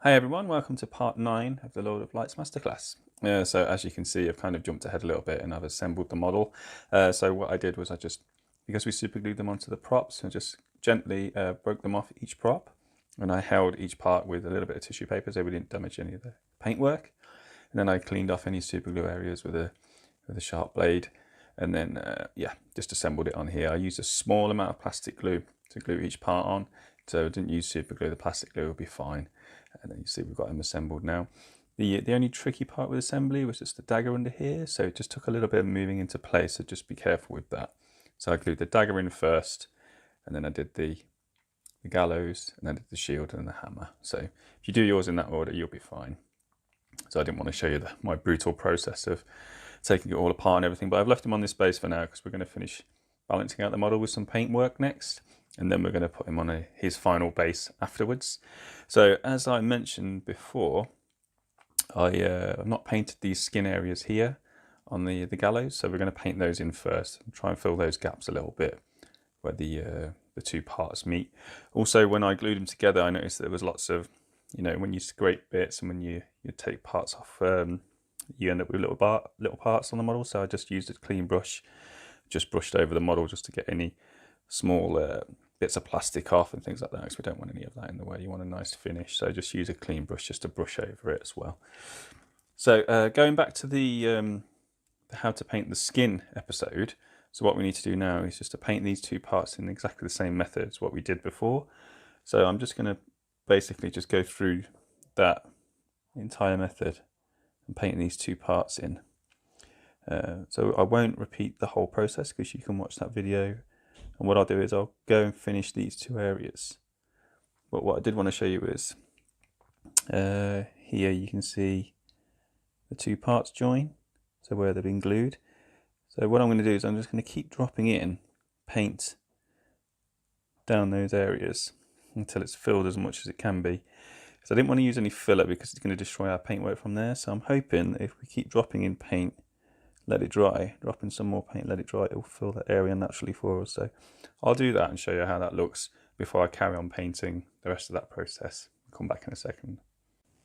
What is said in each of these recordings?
Hey everyone, welcome to part 9 of the Lord of Blights Masterclass. So as you can see, I've kind of jumped ahead a little bit and I've assembled the model. So what I did was because we super glued them onto the props, I just gently broke them off each prop, and I held each part with a little bit of tissue paper so we didn't damage any of the paintwork. And then I cleaned off any super glue areas with a sharp blade, and then just assembled it on here. I used a small amount of plastic glue to glue each part on, so I didn't use super glue. The plastic glue will be fine. And then you see we've got them assembled now. The only tricky part with assembly was just the dagger under here, so it just took a little bit of moving into place, so just be careful with that. So I glued the dagger in first, and then I did the gallows, and then I did the shield and the hammer. So if you do yours in that order, you'll be fine. So I didn't want to show you my brutal process of taking it all apart and everything, but I've left him on this base for now because we're going to finish balancing out the model with some paint work next, and then we're going to put him on his final base afterwards. So as I mentioned before, I've not painted these skin areas here on the gallows, so we're going to paint those in first and try and fill those gaps a little bit where the two parts meet. Also, when I glued them together, I noticed there was lots of, when you scrape bits and when you take parts off, you end up with little parts on the model. So I just used a clean brush, just brushed over the model just to get any small bits of plastic off and things like that, because we don't want any of that in the way. You want a nice finish, so just use a clean brush just to brush over it as well. So going back to the how to paint the skin episode, so what we need to do now is just to paint these two parts in exactly the same method as what we did before. So I'm just going to basically just go through that entire method and paint these two parts in. So I won't repeat the whole process because you can watch that video, and what I'll do is I'll go and finish these two areas. But what I did want to show you is here you can see the two parts join, so where they've been glued. So what I'm going to do is I'm just going to keep dropping in paint down those areas until it's filled as much as it can be. So I didn't want to use any filler because it's going to destroy our paintwork from there. So I'm hoping if we keep dropping in paint, let it dry, drop in some more paint, let it dry, it will fill that area naturally for us. So I'll do that and show you how that looks before I carry on painting the rest of that process. I'll come back in a second.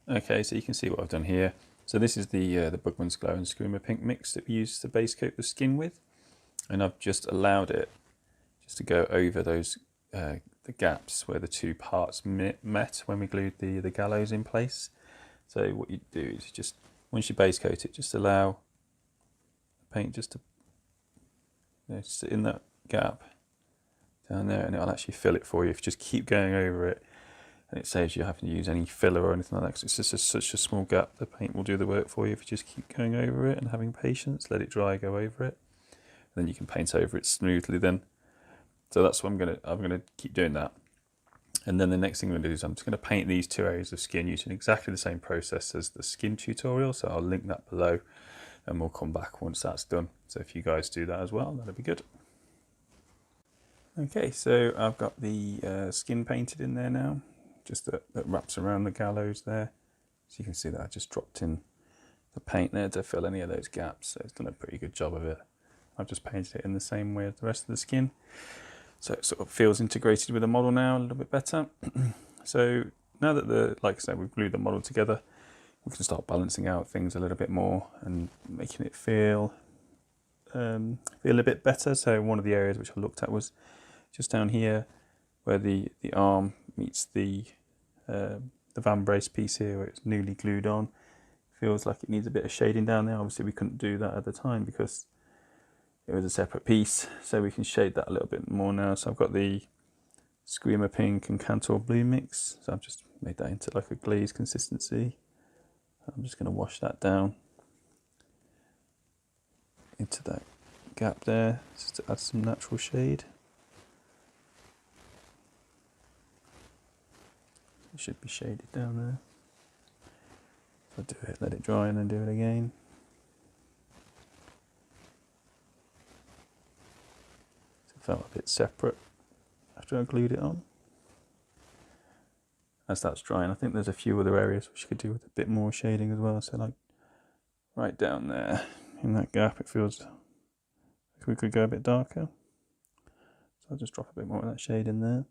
Okay, so you can see what I've done here. So this is the Bugman's Glow and Screamer Pink mix that we use to base coat the skin with, and I've just allowed it just to go over those the gaps where the two parts met when we glued the gallows in place. So what you do is just, once you base coat it, just allow the paint just to sit in that gap down there, and it'll actually fill it for you if you just keep going over it. And it saves you having to use any filler or anything like that, because it's just such a small gap. The paint will do the work for you if you just keep going over it and having patience, let it dry, go over it. And then you can paint over it smoothly then. So that's what I'm gonna keep doing that. And then the next thing I'm gonna do is I'm just gonna paint these two areas of skin using exactly the same process as the skin tutorial. So I'll link that below and we'll come back once that's done. So if you guys do that as well, that'll be good. Okay, so I've got the skin painted in there now, just that wraps around the gallows there. So you can see that I just dropped in the paint there to fill any of those gaps. So it's done a pretty good job of it. I've just painted it in the same way as the rest of the skin. So it sort of feels integrated with the model now a little bit better. So now that like I said, we've glued the model together, we can start balancing out things a little bit more and making it feel a bit better. So one of the areas which I looked at was just down here where the arm meets the van brace piece here, where it's newly glued on. Feels like it needs a bit of shading down there. Obviously we couldn't do that at the time because it was a separate piece, so we can shade that a little bit more now. So I've got the Screamer Pink and Cantor Blue mix, so I've just made that into like a glaze consistency. I'm just going to wash that down into that gap there, just to add some natural shade. It should be shaded down there. So do it, let it dry, and then do it again. So it felt a bit separate after I glued it on. As that's drying, I think there's a few other areas which you could do with a bit more shading as well. So like right down there in that gap, it feels like we could go a bit darker. So I'll just drop a bit more of that shade in there.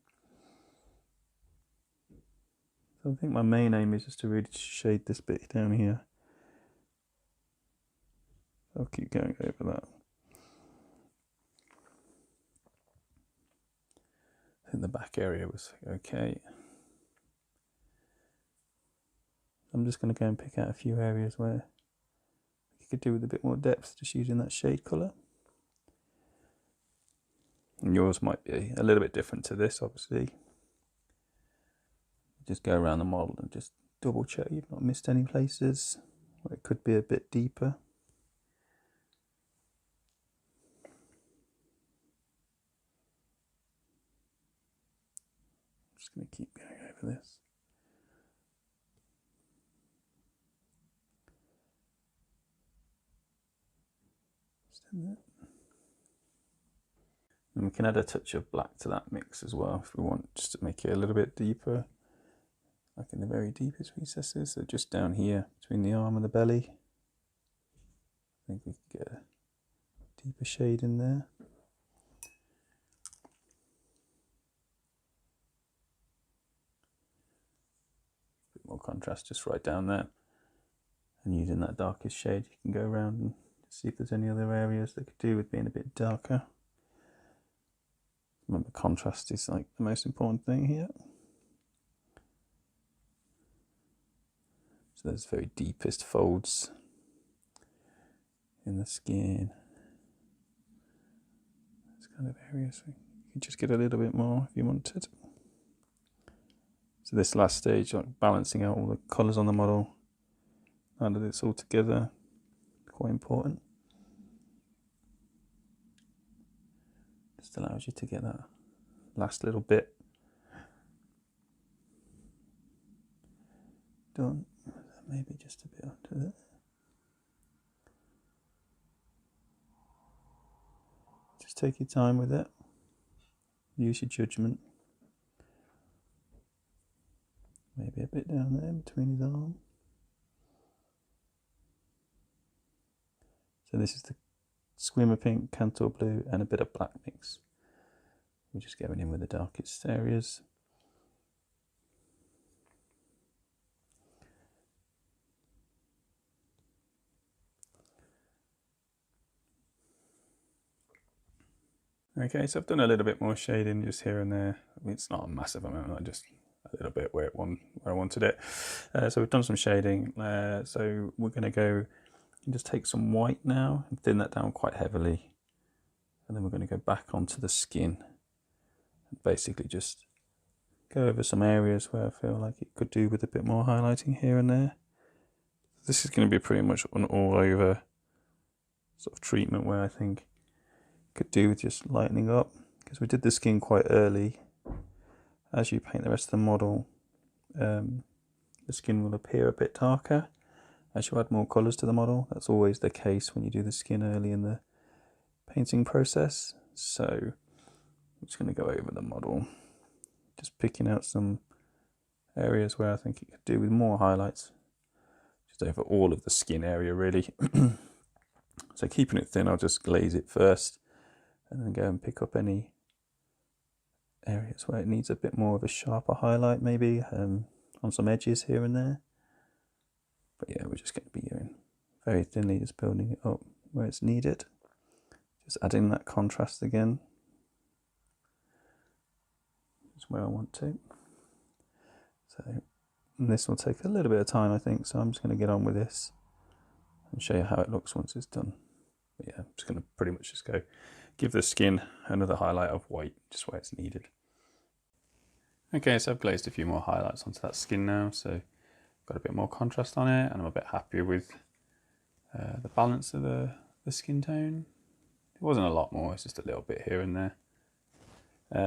So I think my main aim is just to really shade this bit down here. I'll keep going over that. I think the back area was okay. I'm just going to go and pick out a few areas where you could do with a bit more depth, just using that shade colour. And yours might be a little bit different to this, obviously. Just go around the model and just double check you've not missed any places where it could be a bit deeper. I'm just going to keep going over this. And we can add a touch of black to that mix as well if we want, just to make it a little bit deeper, like in the very deepest recesses. So just down here between the arm and the belly, I think we can get a deeper shade in there. A bit more contrast just right down there. And using that darkest shade, you can go around and see if there's any other areas that could do with being a bit darker. Remember, contrast is like the most important thing here. So those very deepest folds in the skin. This kind of area, so you can just get a little bit more if you wanted. So this last stage, like balancing out all the colours on the model, now that it's all together, quite important. Just allows you to get that last little bit done. Maybe just a bit onto that. Just take your time with it. Use your judgment. Maybe a bit down there between his arm. So this is the Swimmer Pink, Cantor Blue and a bit of black mix. We're just going in with the darkest areas. Okay, so I've done a little bit more shading just here and there. I mean, it's not a massive amount, not just a little bit where I wanted it. So we've done some shading. So we're going to go and just take some white now and thin that down quite heavily. And then we're going to go back onto the skin and basically just go over some areas where I feel like it could do with a bit more highlighting here and there. This is going to be pretty much an all over sort of treatment where I think could do with just lightening up, because we did the skin quite early. As you paint the rest of the model, the skin will appear a bit darker as you add more colours to the model. That's always the case when you do the skin early in the painting process. So I'm just going to go over the model, just picking out some areas where I think it could do with more highlights, just over all of the skin area really. So keeping it thin, I'll just glaze it first and then go and pick up any areas where it needs a bit more of a sharper highlight, maybe on some edges here and there. But yeah, we're just going to be going very thinly, just building it up where it's needed. Just adding that contrast again. Just where I want to. So this will take a little bit of time, I think, so I'm just going to get on with this and show you how it looks once it's done. But yeah, I'm just going to pretty much just go give the skin another highlight of white, just where it's needed. Okay, so I've glazed a few more highlights onto that skin now, so got a bit more contrast on it, and I'm a bit happier with the balance of the skin tone. It wasn't a lot more, it's just a little bit here and there.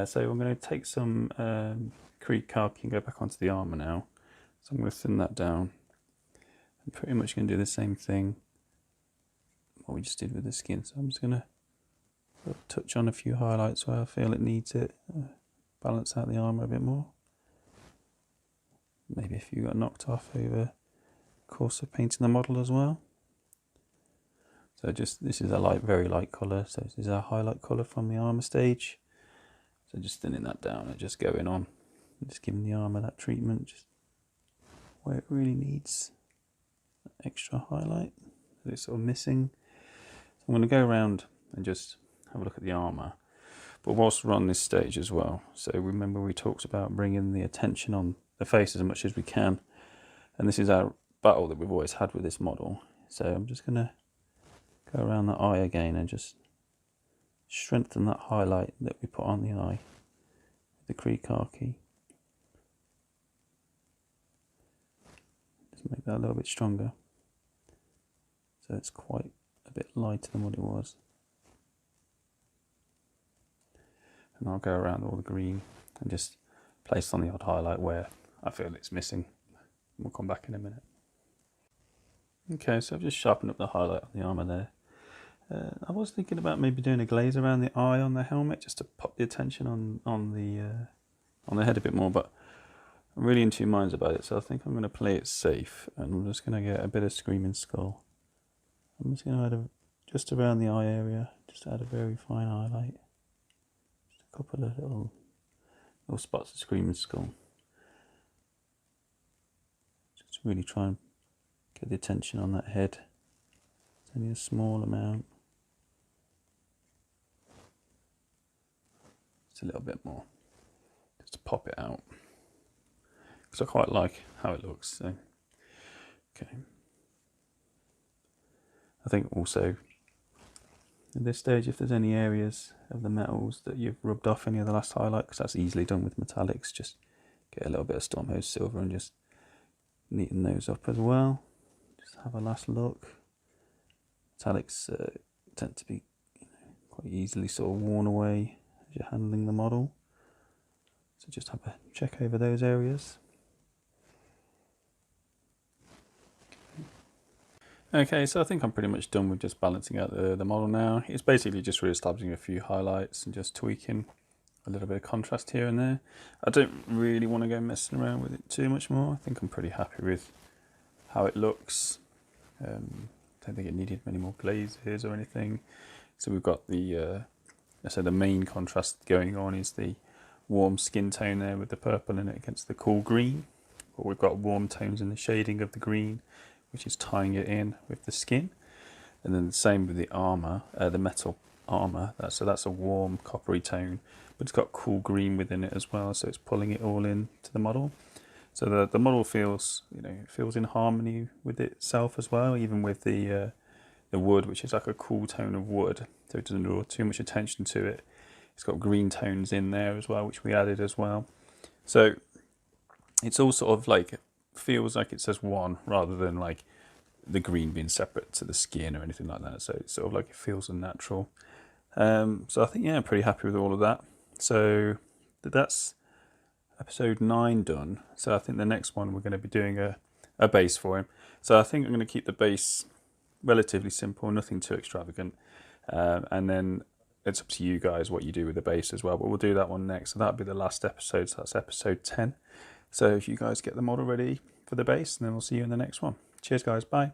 So I'm going to take some Creed khaki and go back onto the armour now. So I'm going to thin that down. I'm pretty much going to do the same thing what we just did with the skin. So I'm just going to touch on a few highlights where I feel it needs it, balance out the armour a bit more. Maybe a few got knocked off over the course of painting the model as well. So just, this is a light, very light colour, so this is our highlight colour from the armour stage. So just thinning that down and just going on, just giving the armour that treatment, just where it really needs extra highlight. It's sort of missing. So I'm going to go around and just have a look at the armour. But whilst we're on this stage as well, so remember we talked about bringing the attention on the face as much as we can. And this is our battle that we've always had with this model. So I'm just going to go around the eye again and just strengthen that highlight that we put on the eye with the Kree-Khaki. Just make that a little bit stronger. So it's quite a bit lighter than what it was. And I'll go around all the green and just place on the odd highlight where I feel it's missing. We'll come back in a minute. Okay, so I've just sharpened up the highlight on the armour there. I was thinking about maybe doing a glaze around the eye on the helmet just to pop the attention on the head a bit more, but I'm really in two minds about it, so I think I'm going to play it safe and I'm just going to get a bit of Screaming Skull. I'm just going to add just around the eye area, just add a very fine highlight. Just a couple of little spots of Screaming Skull. Just really try and get the attention on that head. It's only a small amount. Just a little bit more, just to pop it out, because I quite like how it looks. So, okay. I think also at this stage, if there's any areas of the metals that you've rubbed off any of the last highlight, because that's easily done with metallics, just get a little bit of Stormhose Silver and just neaten those up as well. Just have a last look. Metallics tend to be quite easily sort of worn away as you're handling the model. So just have a check over those areas. Okay, so I think I'm pretty much done with just balancing out the model now. It's basically just re-establishing a few highlights and just tweaking a little bit of contrast here and there. I don't really want to go messing around with it too much more. I think I'm pretty happy with how it looks. I don't think it needed many more glazes or anything. So we've got the main contrast going on is the warm skin tone there with the purple in it against the cool green. But we've got warm tones in the shading of the green, which is tying it in with the skin. And then the same with the armour, the metal armour. So that's a warm coppery tone, but it's got cool green within it as well, so it's pulling it all in to the model. So the model feels, it feels in harmony with itself as well, even with the wood, which is like a cool tone of wood, so it doesn't draw too much attention to it. It's got green tones in there as well, which we added as well. So it's all sort of like, feels like it's just one, rather than like the green being separate to the skin or anything like that. So it's sort of like it feels unnatural. So I think, yeah, I'm pretty happy with all of that. So that's episode 9 done. So I think the next one we're going to be doing a base for him. So I think I'm going to keep the base relatively simple, nothing too extravagant. And then it's up to you guys what you do with the base as well. But we'll do that one next. So that'll be the last episode. So that's episode 10. So if you guys get the model ready for the base, and then we'll see you in the next one. Cheers, guys. Bye.